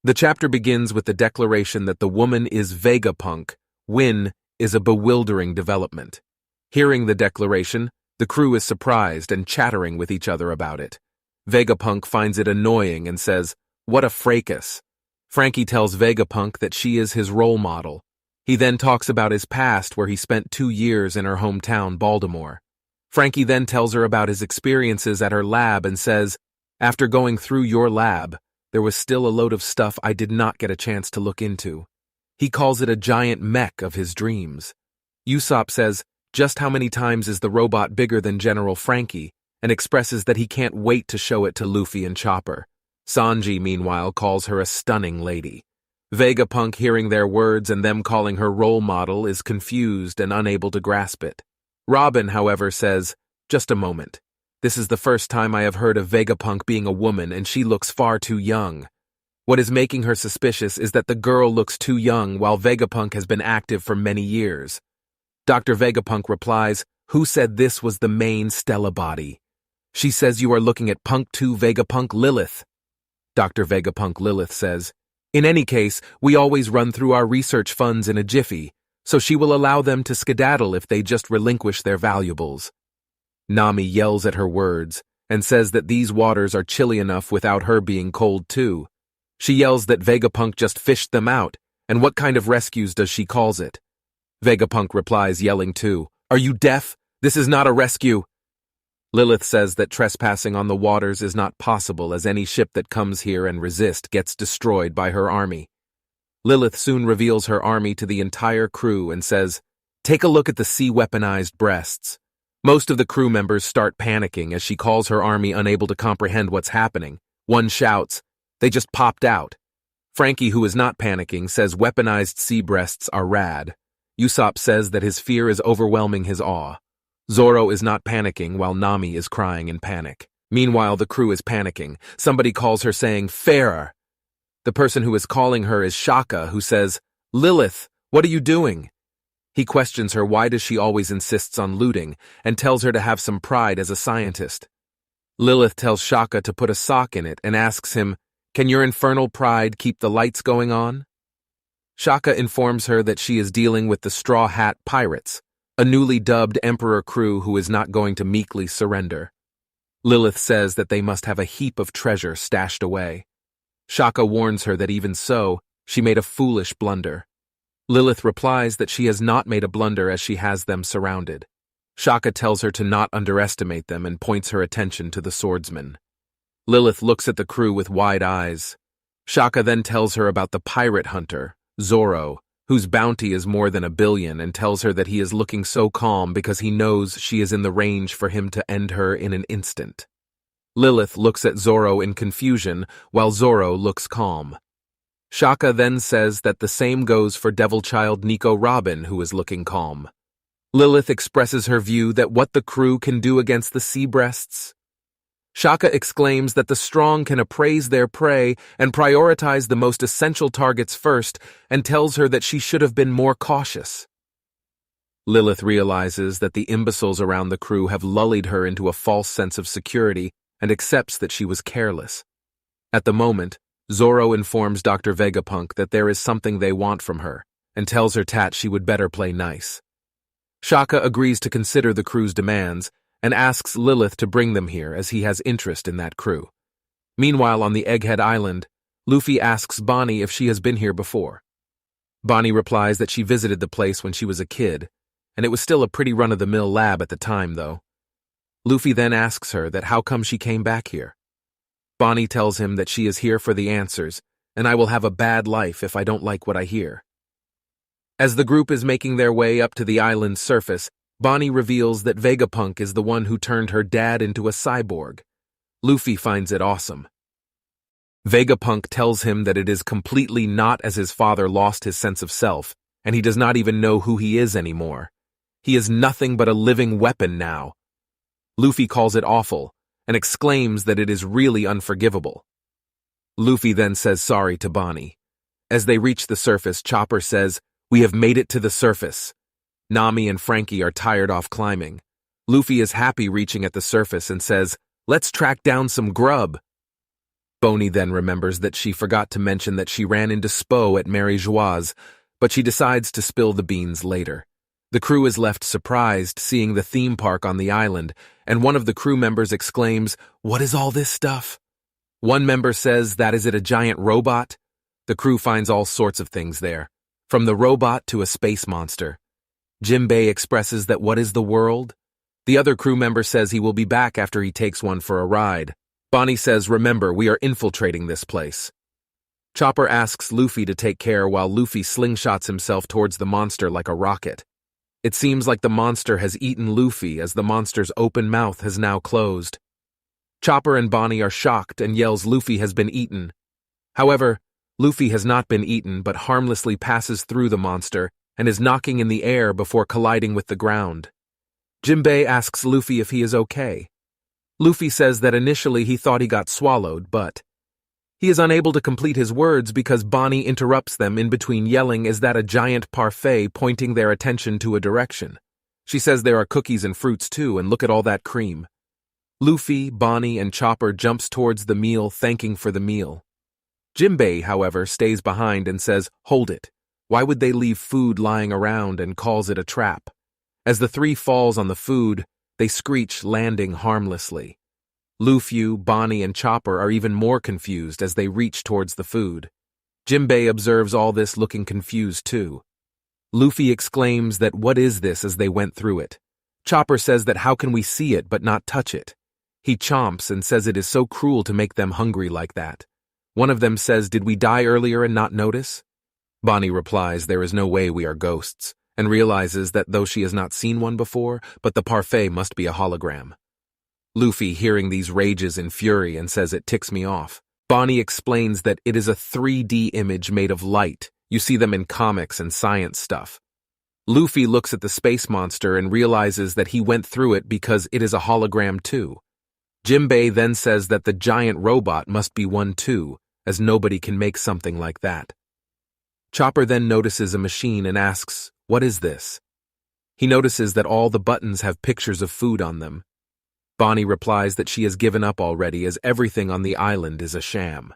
The chapter begins with the declaration that the woman is Vegapunk. Win is a bewildering development. Hearing the declaration, the crew is surprised and chattering with each other about it. Vegapunk finds it annoying and says, "What a fracas." Frankie tells Vegapunk that she is his role model. He then talks about his past where he spent 2 years in her hometown, Baltimore. Frankie then tells her about his experiences at her lab and says, "After going through your lab, there was still a load of stuff I did not get a chance to look into." He calls it a giant mech of his dreams. Usopp says, "Just how many times is the robot bigger than General Frankie?" and expresses that he can't wait to show it to Luffy and Chopper. Sanji, meanwhile, calls her a stunning lady. Vegapunk, hearing their words and them calling her role model, is confused and unable to grasp it. Robin, however, says, "Just a moment. This is the first time I have heard of Vegapunk being a woman, and she looks far too young." What is making her suspicious is that the girl looks too young while Vegapunk has been active for many years. Dr. Vegapunk replies, "Who said this was the main Stella body?" She says, "You are looking at Punk 2 Vegapunk Lilith." Dr. Vegapunk Lilith says, "In any case, we always run through our research funds in a jiffy, so she will allow them to skedaddle if they just relinquish their valuables." Nami yells at her words and says that these waters are chilly enough without her being cold too. She yells that Vegapunk just fished them out, and what kind of rescues does she calls it? Vegapunk replies, yelling too, "Are you deaf? This is not a rescue." Lilith says that trespassing on the waters is not possible as any ship that comes here and resists gets destroyed by her army. Lilith soon reveals her army to the entire crew and says, "Take a look at the sea-weaponized breasts." Most of the crew members start panicking as she calls her army unable to comprehend what's happening. One shouts, "They just popped out." Frankie, who is not panicking, says weaponized sea breasts are rad. Usopp says that his fear is overwhelming his awe. Zoro is not panicking while Nami is crying in panic. Meanwhile, the crew is panicking. Somebody calls her saying, "Fairer." The person who is calling her is Shaka, who says, "Lilith, what are you doing?" He questions her why does she always insists on looting and tells her to have some pride as a scientist. Lilith tells Shaka to put a sock in it and asks him, "Can your infernal pride keep the lights going on?" Shaka informs her that she is dealing with the Straw Hat Pirates, a newly dubbed Emperor crew who is not going to meekly surrender. Lilith says that they must have a heap of treasure stashed away. Shaka warns her that even so, she made a foolish blunder. Lilith replies that she has not made a blunder as she has them surrounded. Shaka tells her to not underestimate them and points her attention to the swordsman. Lilith looks at the crew with wide eyes. Shaka then tells her about the pirate hunter, Zoro, whose bounty is more than 1 billion, and tells her that he is looking so calm because he knows she is in the range for him to end her in an instant. Lilith looks at Zoro in confusion while Zoro looks calm. Shaka then says that the same goes for Devil Child Nico Robin, who is looking calm. Lilith expresses her view that what the crew can do against the sea breasts. Shaka exclaims that the strong can appraise their prey and prioritize the most essential targets first, and tells her that she should have been more cautious. Lilith realizes that the imbeciles around the crew have lulled her into a false sense of security and accepts that she was careless. At the moment, Zoro informs Dr. Vegapunk that there is something they want from her, and tells her tat she would better play nice. Shaka agrees to consider the crew's demands, and asks Lilith to bring them here as he has interest in that crew. Meanwhile, on the Egghead Island, Luffy asks Bonnie if she has been here before. Bonnie replies that she visited the place when she was a kid, and it was still a pretty run-of-the-mill lab at the time, though. Luffy then asks her that how come she came back here. Bonnie tells him that she is here for the answers, and I will have a bad life if I don't like what I hear. As the group is making their way up to the island's surface, Bonnie reveals that Vegapunk is the one who turned her dad into a cyborg. Luffy finds it awesome. Vegapunk tells him that it is completely not as his father lost his sense of self, and he does not even know who he is anymore. He is nothing but a living weapon now. Luffy calls it awful, and exclaims that it is really unforgivable. Luffy then says sorry to Bonnie. As they reach the surface, Chopper says, "We have made it to the surface." Nami and Frankie are tired off climbing. Luffy is happy reaching at the surface and says, "Let's track down some grub." Bonnie then remembers that she forgot to mention that she ran into Spo at Mary Joie's, but she decides to spill the beans later. The crew is left surprised seeing the theme park on the island, and one of the crew members exclaims, "What is all this stuff?" One member says, "That is it a giant robot?" The crew finds all sorts of things there, from the robot to a space monster. Jinbei expresses that what is the world? The other crew member says he will be back after he takes one for a ride. Bonnie says, "Remember, we are infiltrating this place." Chopper asks Luffy to take care while Luffy slingshots himself towards the monster like a rocket. It seems like the monster has eaten Luffy as the monster's open mouth has now closed. Chopper and Bonnie are shocked and yells Luffy has been eaten. However, Luffy has not been eaten but harmlessly passes through the monster and is knocking in the air before colliding with the ground. Jinbei asks Luffy if he is okay. Luffy says that initially he thought he got swallowed, but he is unable to complete his words because Bonnie interrupts them in between yelling, "Is that a giant parfait?" pointing their attention to a direction. She says there are cookies and fruits too, and look at all that cream. Luffy, Bonnie, and Chopper jumps towards the meal, thanking for the meal. Jinbei, however, stays behind and says, "Hold it. Why would they leave food lying around?" and calls it a trap. As the three falls on the food, they screech, landing harmlessly. Luffy, Bonnie, and Chopper are even more confused as they reach towards the food. Jinbei observes all this looking confused too. Luffy exclaims that what is this as they went through it. Chopper says that how can we see it but not touch it? He chomps and says it is so cruel to make them hungry like that. One of them says, "Did we die earlier and not notice?" Bonnie replies there is no way we are ghosts, and realizes that though she has not seen one before, but the parfait must be a hologram. Luffy, hearing these, rages in fury and says it ticks me off. Bonnie explains that it is a 3D image made of light. You see them in comics and science stuff. Luffy looks at the space monster and realizes that he went through it because it is a hologram too. Jinbei then says that the giant robot must be one too, as nobody can make something like that. Chopper then notices a machine and asks, "What is this?" He notices that all the buttons have pictures of food on them. Bonnie replies that she has given up already as everything on the island is a sham.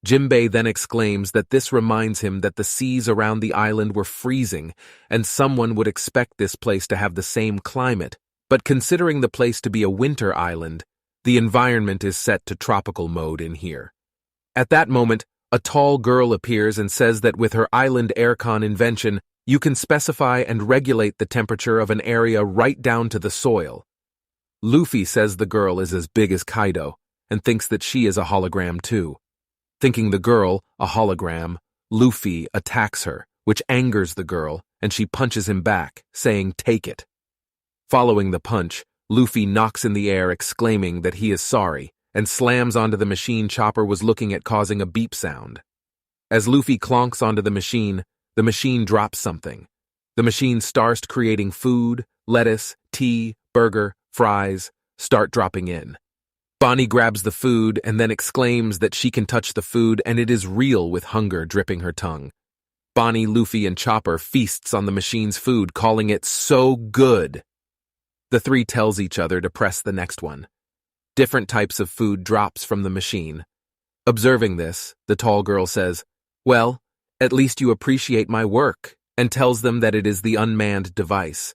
Jinbei then exclaims that this reminds him that the seas around the island were freezing and someone would expect this place to have the same climate, but considering the place to be a winter island, the environment is set to tropical mode in here. At that moment, a tall girl appears and says that with her island aircon invention, you can specify and regulate the temperature of an area right down to the soil. Luffy says the girl is as big as Kaido and thinks that she is a hologram too. Thinking the girl a hologram, Luffy attacks her, which angers the girl, and she punches him back, saying, "Take it." Following the punch, Luffy knocks in the air exclaiming that he is sorry, and slams onto the machine Chopper was looking at, causing a beep sound. As Luffy clonks onto the machine drops something. The machine starts creating food, lettuce, tea, burger, fries, start dropping in. Bonnie grabs the food and then exclaims that she can touch the food and it is real with hunger dripping her tongue. Bonnie, Luffy, and Chopper feasts on the machine's food, calling it so good. The three tells each other to press the next one. Different types of food drops from the machine. Observing this, the tall girl says, "Well, at least you appreciate my work," and tells them that it is the unmanned device.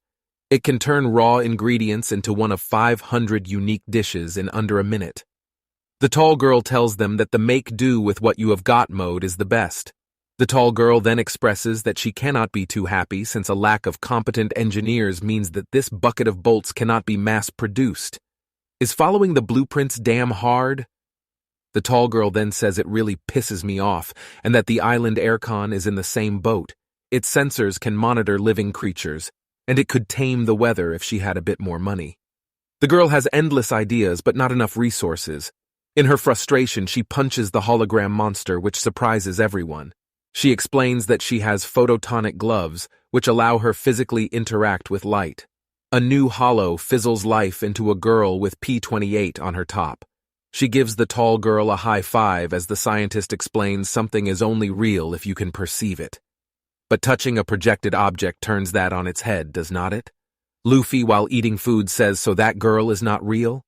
It can turn raw ingredients into one of 500 unique dishes in under a minute. The tall girl tells them that the make do with what you have got mode is the best. The tall girl then expresses that she cannot be too happy since a lack of competent engineers means that this bucket of bolts cannot be mass-produced. Is following the blueprints damn hard? The tall girl then says it really pisses me off and that the island aircon is in the same boat. Its sensors can monitor living creatures, and it could tame the weather if she had a bit more money. The girl has endless ideas but not enough resources. In her frustration, she punches the hologram monster, which surprises everyone. She explains that she has photonic gloves, which allow her physically interact with light. A new hollow fizzles life into a girl with P28 on her top. She gives the tall girl a high five as the scientist explains something is only real if you can perceive it. But touching a projected object turns that on its head, does not it? Luffy, while eating food, says, "So that girl is not real?"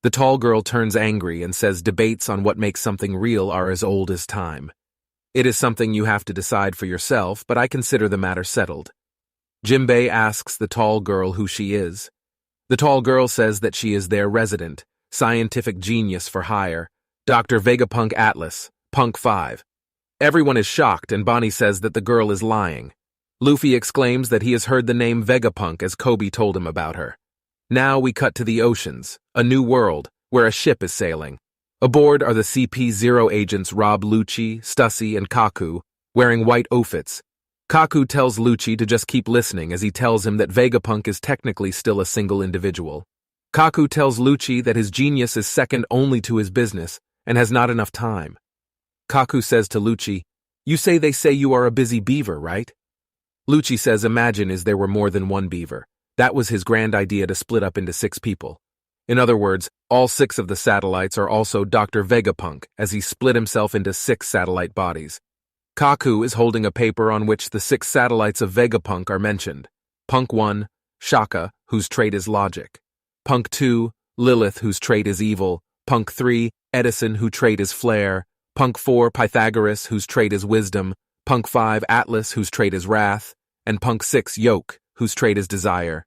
The tall girl turns angry and says debates on what makes something real are as old as time. It is something you have to decide for yourself, but I consider the matter settled. Jinbei asks the tall girl who she is. The tall girl says that she is their resident, scientific genius for hire, Dr. Vegapunk Atlas, Punk 5. Everyone is shocked, and Bonnie says that the girl is lying. Luffy exclaims that he has heard the name Vegapunk as Koby told him about her. Now we cut to the oceans, a new world, where a ship is sailing. Aboard are the CP0 agents Rob LUCCI, Stussy, and Kaku, wearing white outfits. Kaku tells LUCCI to just keep listening as he tells him that Vegapunk is technically still a single individual. Kaku tells LUCCI that his genius is second only to his business and has not enough time. Kaku says to LUCCI, "You say they say you are a busy beaver, right?" LUCCI says imagine is there were more than one beaver. That was his grand idea to split up into 6 people. In other words, all 6 of the satellites are also Dr. Vegapunk, as he split himself into 6 satellite bodies. Kaku is holding a paper on which the 6 satellites of Vegapunk are mentioned. Punk 1, Shaka, whose trait is logic. Punk 2, Lilith, whose trait is evil. Punk 3, Edison, whose trait is flair. Punk 4, Pythagoras, whose trait is wisdom. Punk 5, Atlas, whose trait is wrath. And Punk 6, Yoke, whose trait is desire.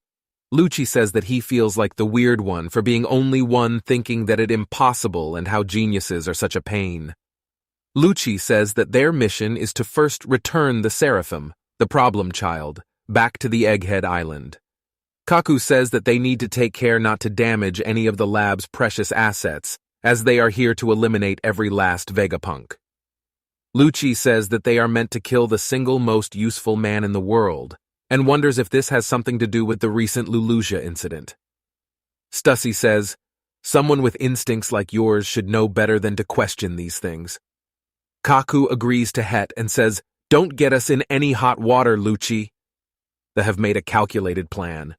LUCCI says that he feels like the weird one for being only one thinking that it impossible and how geniuses are such a pain. LUCCI says that their mission is to first return the Seraphim, the problem child, back to the Egghead Island. Kaku says that they need to take care not to damage any of the lab's precious assets, as they are here to eliminate every last Vegapunk. LUCCI says that they are meant to kill the single most useful man in the world, and wonders if this has something to do with the recent Lulusia incident. Stussy says, "Someone with instincts like yours should know better than to question these things." Kaku agrees to Het and says, "Don't get us in any hot water, LUCCI." They have made a calculated plan.